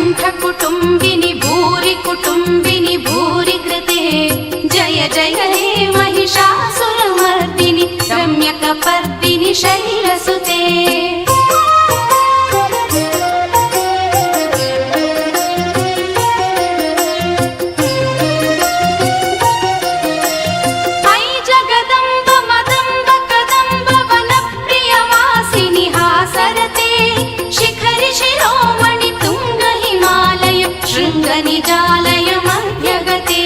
कंठकुटुम्बिनि भूरि कुटुम्बिनि भूरि कृते जय जय हे महिषासुरमर्दिनि रम्यकपर्दिनि शैलसुते निजालय मध्यगते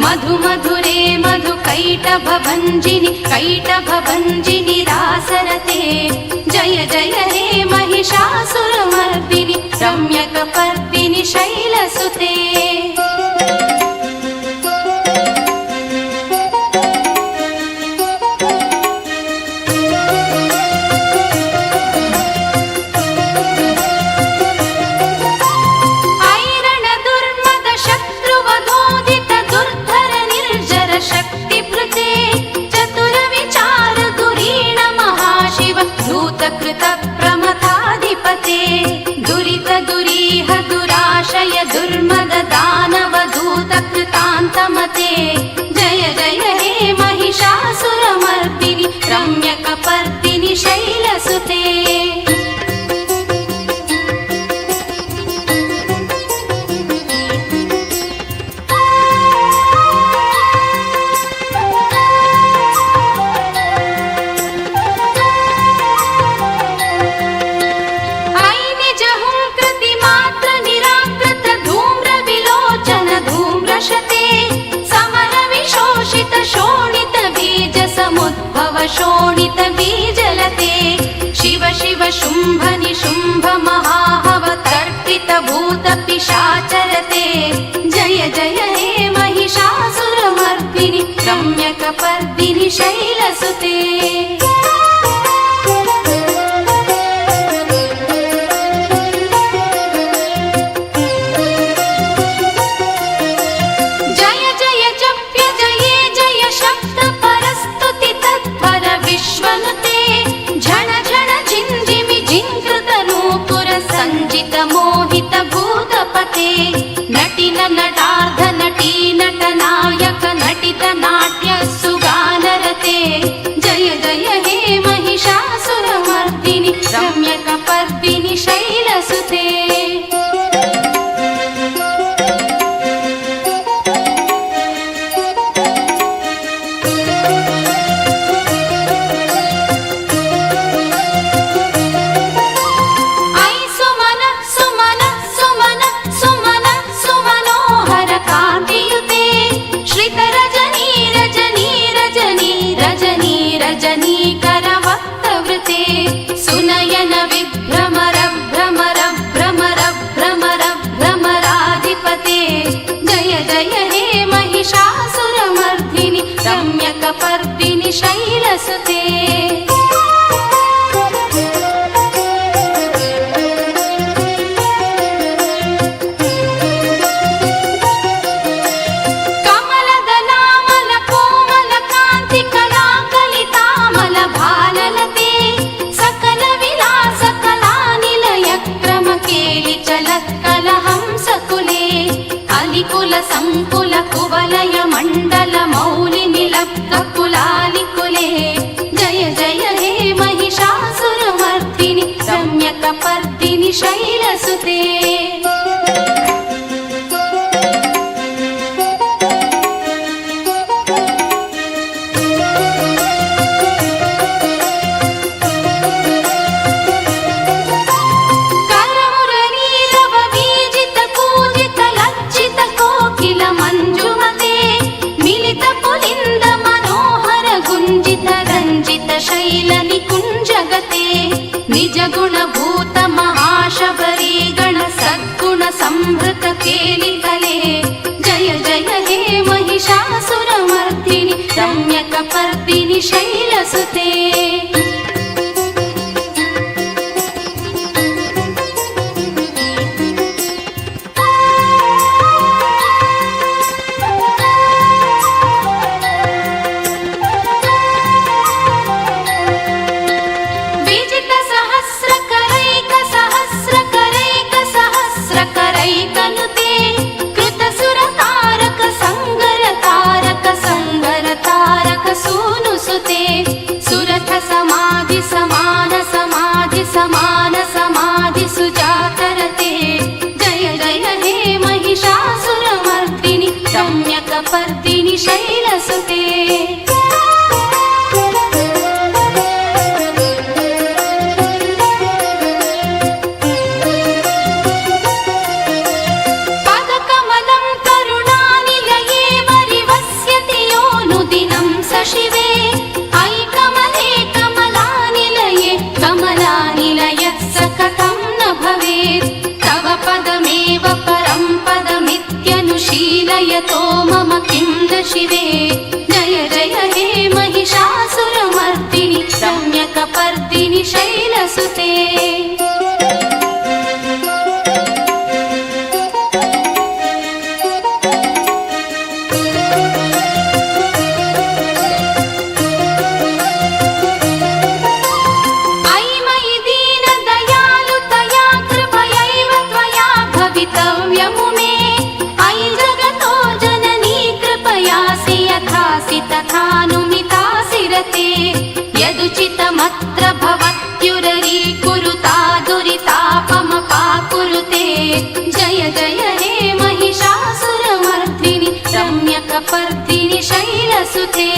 मधुमधुरे मधुकैटभभञ्जिनि कैटभभञ्जिनि रासरते जय जय हे महिषासुरमर्दिनि रम्यकपर्दिनि शैलसुते दुरित दुराशय दुर्मद दानव दूत कृतान्तमते जय जय हे महिषासुरमर्दिनि रम्यकपर्दिनि शैलसुते शोणित बीजलते शिव शिव शुम्भ निशुम्भ महाहवतर्पित भूत पिशाचरते जय जय हे महिषासुरमर्दिनि रम्यकपर्दिनि शैलसुते विश्वनुते झण झण झिञ्झिमि झिङ्कृत नूपुर सञ्जित मोहित भूतपते नटिन नटार्ध नटी नटनायक नटित नाट्य सुगानरते जय जय हे महिषासुरमर्दिनि रम्यकपर्दिनि शैलसुते रजनीकरवक्तवृते सुनयन विभ्रमर भ्रमर भ्रमर भ्रमर भ्रमराधिपते जय जय हे महिषासुरमर्दिनि रम्यकपर्दिनि शैलसुते कुल संकुल कुवलय मंडल मौलि निलब्ध कुलालिकुले जय जय हे महिषासुरमर्दिनि रम्यकपर्दिनि शैलसुते शैलनिकुञ्जगते निजगुणभूत महाशबरी गण सद्गुण संभृत केलितले जय जय हे महिषासुरमर्दिनि रम्यकपर्दिनि शैलसुते शैलसुते पदकमलं करुणानिलये वरिवस्यति योऽनुदिनं स शिवे अयि कमले कमलानिलये कमलानिलयः स कथं न भवेत् तव पदमेव परं पदमित्यनुशीलयतो मम किं न शिवे जय जय हे महिषासुरमर्दिनि रम्यकपर्दिनि शैलसुते अयि मयि दीनदयालुतया कृपयैव त्वया भवितव्यमुमे अयि जगतो जननी कृपयासि यथासि तथानुमितासि रते यदुचितमत्र भवत्युररीकुरुता दुरितापमपाकुरुते जय जय हे महिषासुरमर्दिनि रम्यकपर्दिनि शैलसुते